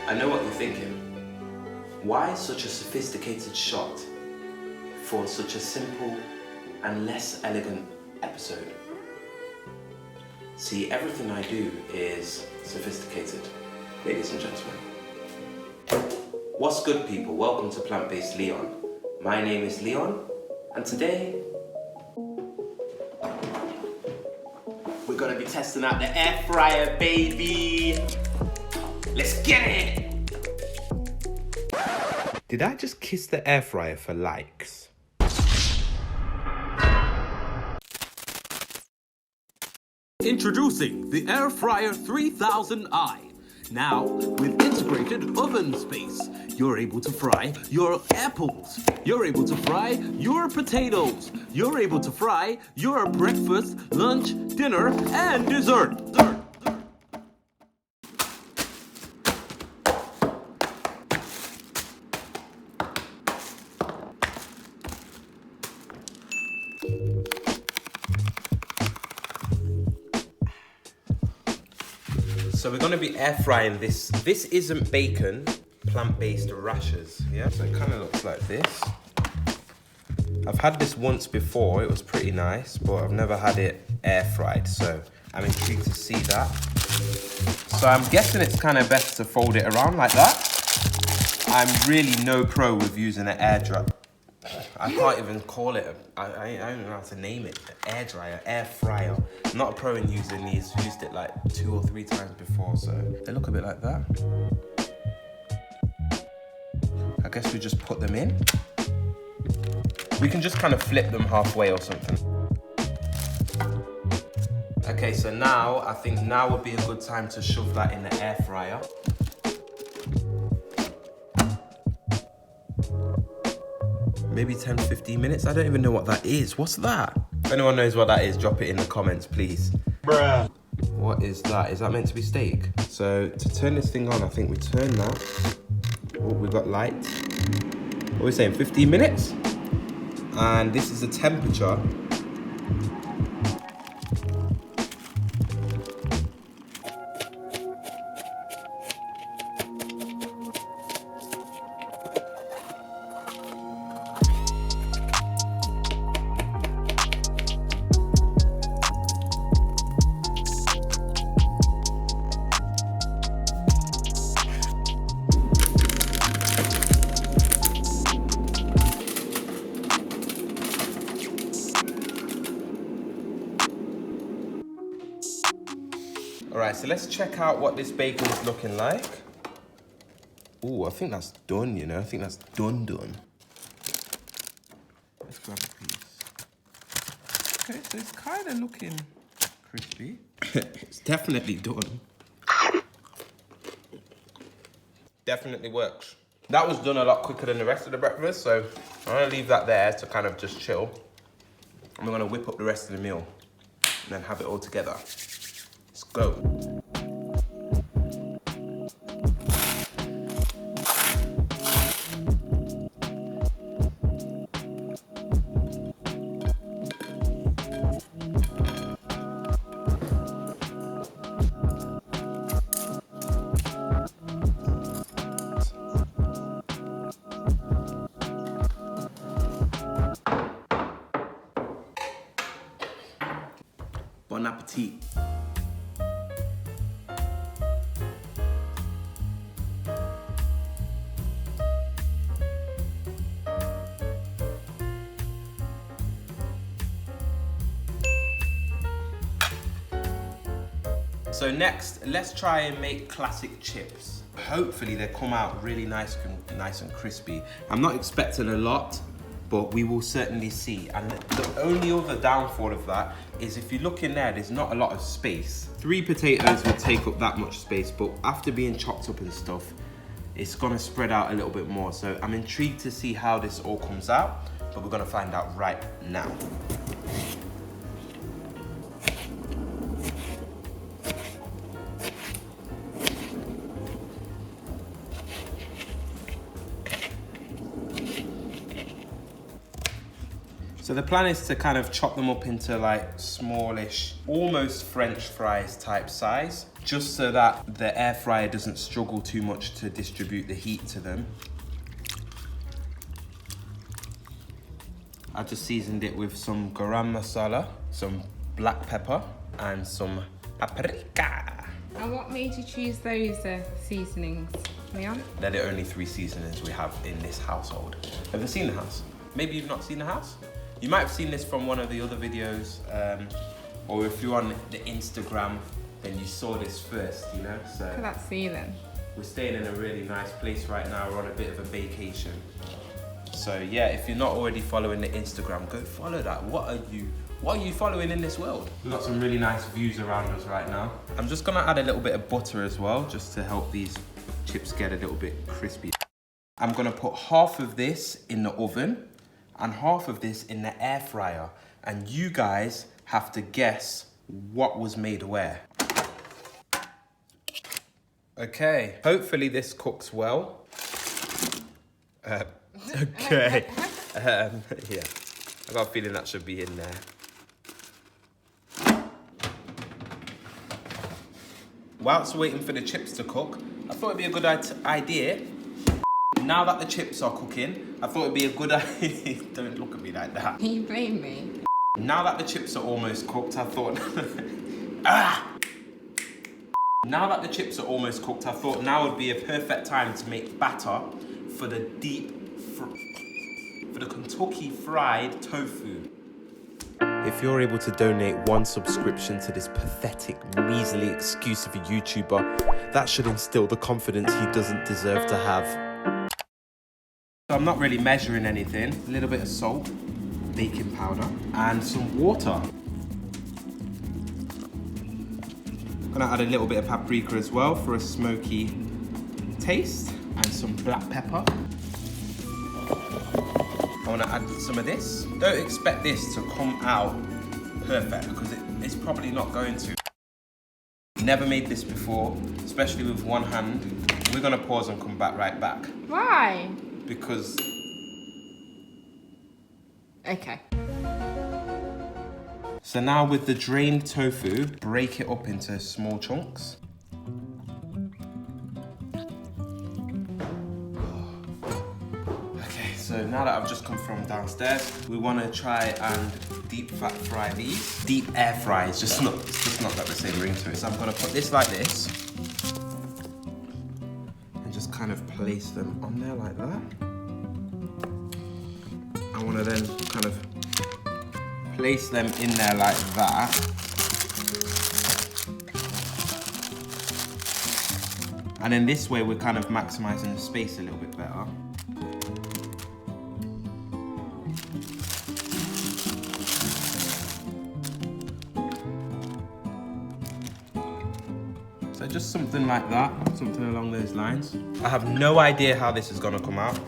I know what you're thinking. Why such a sophisticated shot for such a simple and less elegant episode? See, everything I do is sophisticated, ladies and gentlemen. What's good, people? Welcome to Plant-Based Leon. My name is Leon, and today we're gonna be testing out the air fryer, baby. Let's get it! Did I just kiss the air fryer for likes? Introducing the Air Fryer 3000i. Now, with integrated oven space, you're able to fry your apples. You're able to fry your potatoes. You're able to fry your breakfast, lunch, dinner, and dessert. So we're gonna be air frying this. This isn't bacon, plant-based rashers, yeah? So it kind of looks like this. I've had this once before, it was pretty nice, but I've never had it air fried, so I'm intrigued to see that. So I'm guessing it's kind of best to fold it around like that. I'm really no pro with using an air dryer. I can't even call it, I don't know how to name it. Air dryer, air fryer. I'm not a pro in using these. Used it like 2 or 3 times before, so they look a bit like that. I guess we just put them in. We can just kind of flip them halfway or something. Okay, so now, I think now would be a good time to shove that in the air fryer. Maybe 10, 15 minutes. I don't even know what that is. What's that? If anyone knows what that is, drop it in the comments, please. Bruh. What is that? Is that meant to be steak? So to turn this thing on, I think we turn that. Oh, we've got light. What are we saying, 15 minutes? And this is the temperature. All right, so let's check out what this bacon is looking like. Ooh, I think that's done, you know? I think that's done. Let's grab a piece. Okay, so it's kind of looking crispy. It's definitely done. Definitely works. That was done a lot quicker than the rest of the breakfast, so I'm gonna leave that there to kind of just chill. And we're gonna whip up the rest of the meal and then have it all together. Let's go. Bon appetit. So next, let's try and make classic chips. Hopefully they come out really nice and crispy. I'm not expecting a lot, but we will certainly see. And the only other downfall of that is if you look in there, there's not a lot of space. 3 potatoes will take up that much space, but after being chopped up and stuff, it's gonna spread out a little bit more. So I'm intrigued to see how this all comes out, but we're gonna find out right now. So the plan is to kind of chop them up into like smallish, almost French fries type size, just so that the air fryer doesn't struggle too much to distribute the heat to them. I just seasoned it with some garam masala, some black pepper, and some paprika. And what made you choose those seasonings, Leon? They're the only 3 seasonings we have in this household. Have you seen the house? Maybe you've not seen the house? You might have seen this from one of the other videos, or if you're on the Instagram, then you saw this first, you know? So Let's see then. we're staying in a really nice place right now. We're on a bit of a vacation. So yeah, if you're not already following the Instagram, go follow that. What are you following in this world? We've got some really nice views around us right now. I'm just gonna add a little bit of butter as well, just to help these chips get a little bit crispy. I'm gonna put half of this in the oven and half of this in the air fryer. And you guys have to guess what was made where. Okay, hopefully this cooks well. Okay, yeah, I got a feeling that should be in there. Whilst waiting for the chips to cook, I thought it'd be a good idea. Now that the chips are cooking, I thought it'd be a good idea. Don't look at me like that. You blame me. Now that the chips are almost cooked, I thought, Now that the chips are almost cooked, I thought now would be a perfect time to make batter for the for the Kentucky Fried Tofu. If you're able to donate 1 subscription to this pathetic, measly excuse of a YouTuber, that should instill the confidence he doesn't deserve to have. So I'm not really measuring anything. A little bit of salt, baking powder, and some water. I'm gonna add a little bit of paprika as well for a smoky taste, and some black pepper. I want to add some of this. Don't expect this to come out perfect because it's probably not going to. Never made this before, especially with one hand. We're going to pause and come back right back. Why? Because... Okay. So now with the drained tofu, break it up into small chunks. So now that I've just come from downstairs, we want to try and deep fat fry these. Deep air fry, it's just not got the same ring to it. So I'm going to put this like this and just kind of place them on there like that. I want to then kind of place them in there like that. And then this way we're kind of maximizing the space a little bit better. So just something like that, something along those lines. I have no idea how this is gonna come out.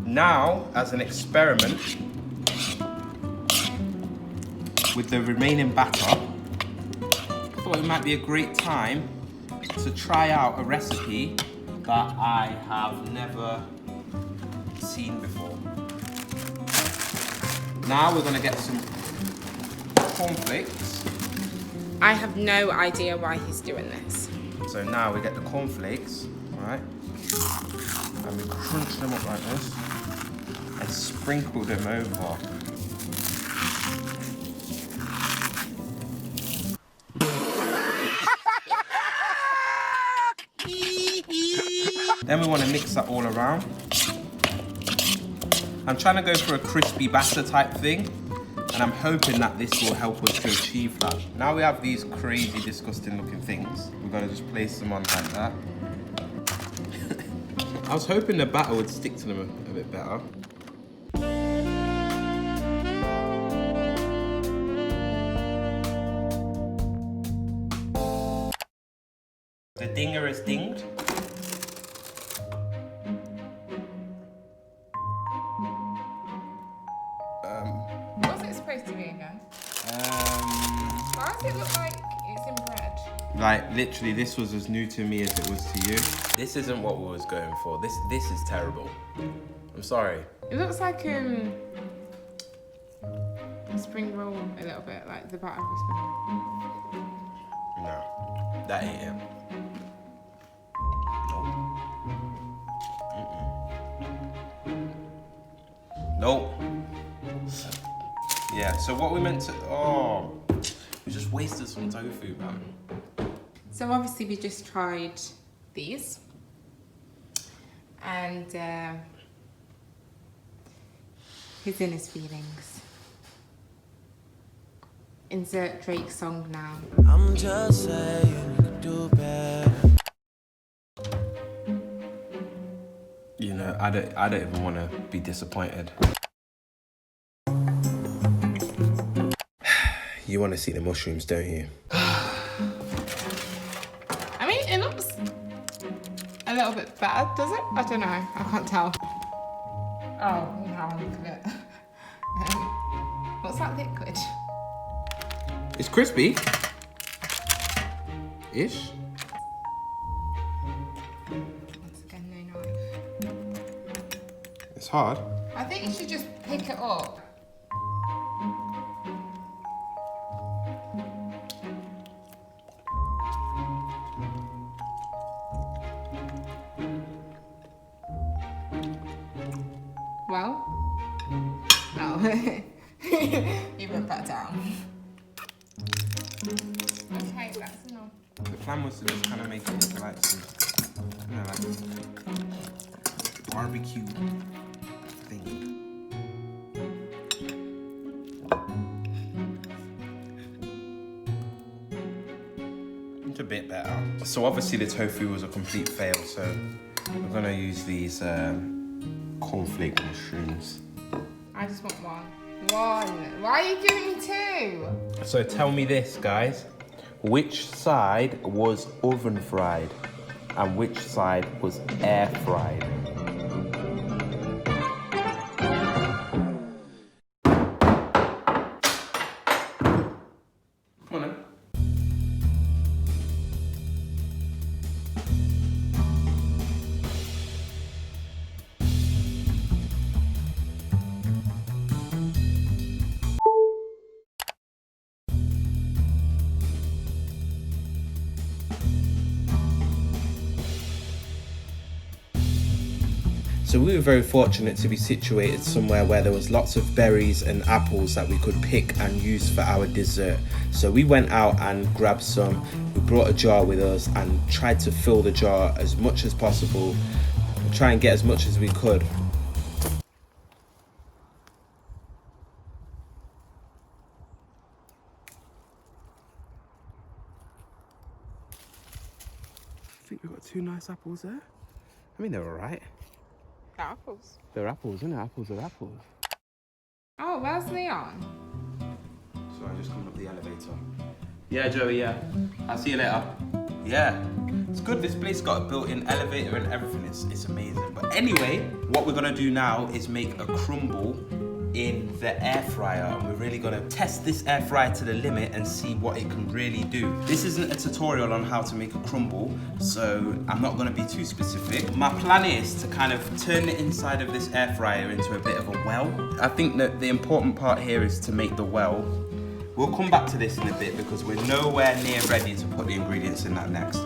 Now, as an experiment, with the remaining batter, I thought it might be a great time to try out a recipe that I have never seen before. Now we're gonna get some cornflakes. I have no idea why he's doing this. So now we get the cornflakes, right? And we crunch them up like this and sprinkle them over. Then we want to mix that all around. I'm trying to go for a crispy batter type thing, and I'm hoping that this will help us to achieve that. Now we have these crazy, disgusting looking things. We're gonna just place them on like that. I was hoping the batter would stick to them a bit better. The dinger is dinged. What's it supposed to be again? Why does it look like it's in bread? Like literally, this was as new to me as it was to you. This isn't what we was going for. This is terrible. I'm sorry. It looks like a spring roll a little bit, like the batter of a spring roll. No, that ain't it. Nope. Yeah, so what we meant to... Oh, we just wasted some tofu, man. So obviously we just tried these. And he's in his feelings. Insert Drake song now. I'm just saying you could do better. You know, I don't even want to be disappointed. You want to see the mushrooms, don't you? I mean, it looks a little bit better, does it? I don't know. I can't tell. Oh, now I look at it. What's that liquid? It's crispy. Ish. Once again, no knife. It's hard. I think you should just pick it up. Well, no. You put that down. Okay, that's enough. The plan was to just kind of make it into like some, you know, like barbecue thing. It's a bit better. So obviously the tofu was a complete fail, so we're gonna use these cornflake mushrooms. I just want one. One. Why are you giving me two? So tell me this, guys. Which side was oven fried and which side was air fried? Come on then. So we were very fortunate to be situated somewhere where there was lots of berries and apples that we could pick and use for our dessert. So we went out and grabbed some. We brought a jar with us and tried to fill the jar as much as possible and try and get as much as we could. I think we've got two nice apples there. I mean, they're all right. The apples. They're apples, isn't it? Apples are apples. Oh, where's Leon? So I just come up the elevator. Yeah, Joey, yeah. I'll see you later. Yeah. It's good. This place got a built-in elevator and everything. It's amazing. But anyway, what we're gonna do now is make a crumble in the air fryer, and we're really gonna test this air fryer to the limit and see what it can really do. This isn't a tutorial on how to make a crumble, so I'm not gonna be too specific. My plan is to kind of turn the inside of this air fryer into a bit of a well. I think that the important part here is to make the well. We'll come back to this in a bit because we're nowhere near ready to put the ingredients in that next.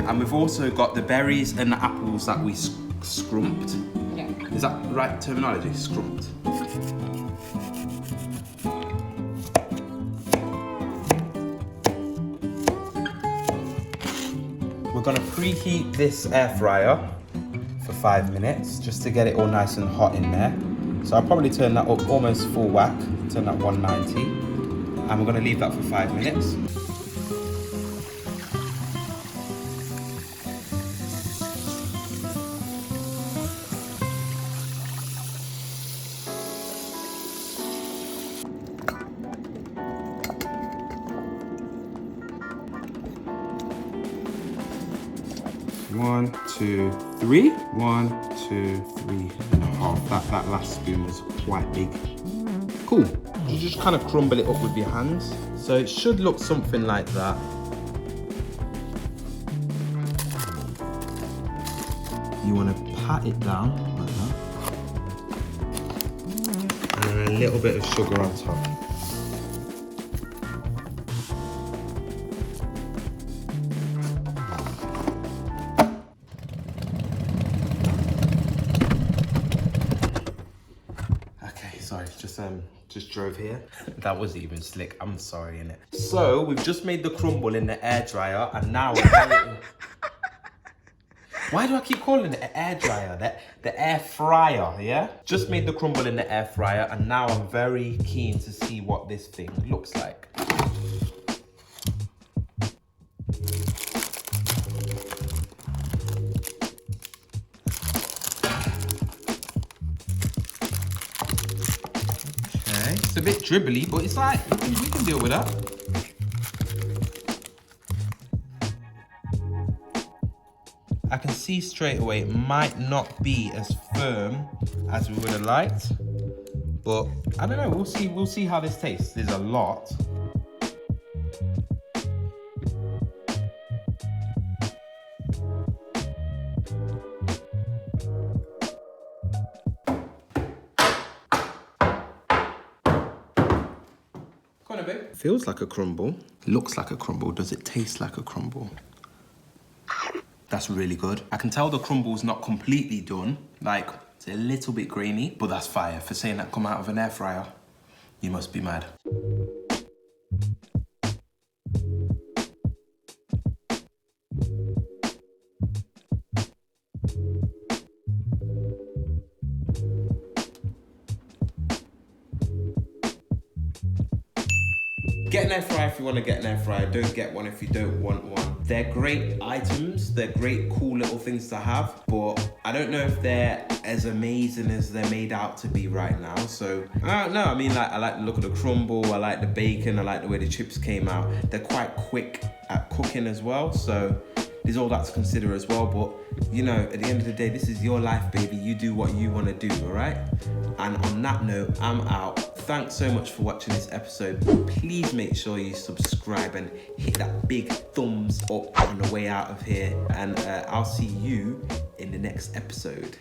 And we've also got the berries and the apples that we scrumped. Yeah. Is that right terminology? Scrumped. We're gonna preheat this air fryer for 5 minutes just to get it all nice and hot in there. So I'll probably turn that up almost full whack, turn that 190, and we're gonna leave that for 5 minutes. One, two, three. 1, 2, 3.5. That last spoon was quite big. Cool. You just kind of crumble it up with your hands. So it should look something like that. You want to pat it down like that. And then little bit of sugar on top. Okay, sorry, just drove here. That wasn't even slick, I'm sorry, innit? So, we've just made the crumble in the air dryer, and now why do I keep calling it an air dryer? The air fryer, yeah? Just made the crumble in the air fryer, and now I'm very keen to see what this thing looks like. Okay, it's a bit dribbly, but it's like, we can deal with that. I can see straight away it might not be as firm as we would have liked, but I don't know, we'll see how this tastes. There's a lot. Come on, babe. Feels like a crumble. Looks like a crumble. Does it taste like a crumble? That's really good. I can tell the crumble's not completely done. Like, it's a little bit grainy, but that's fire. For saying that come out of an air fryer, you must be mad. Get an air fryer if you want to get an air fryer. Don't get one if you don't want one. They're great items. They're great, cool little things to have. But I don't know if they're as amazing as they're made out to be right now. So, I don't know. I mean, like, I like the look of the crumble. I like the bacon. I like the way the chips came out. They're quite quick at cooking as well. So, there's all that to consider as well. But, you know, at the end of the day, this is your life, baby. You do what you want to do, all right? And on that note, I'm out. Thanks so much for watching this episode. Please make sure you subscribe and hit that big thumbs up on the way out of here. And I'll see you in the next episode.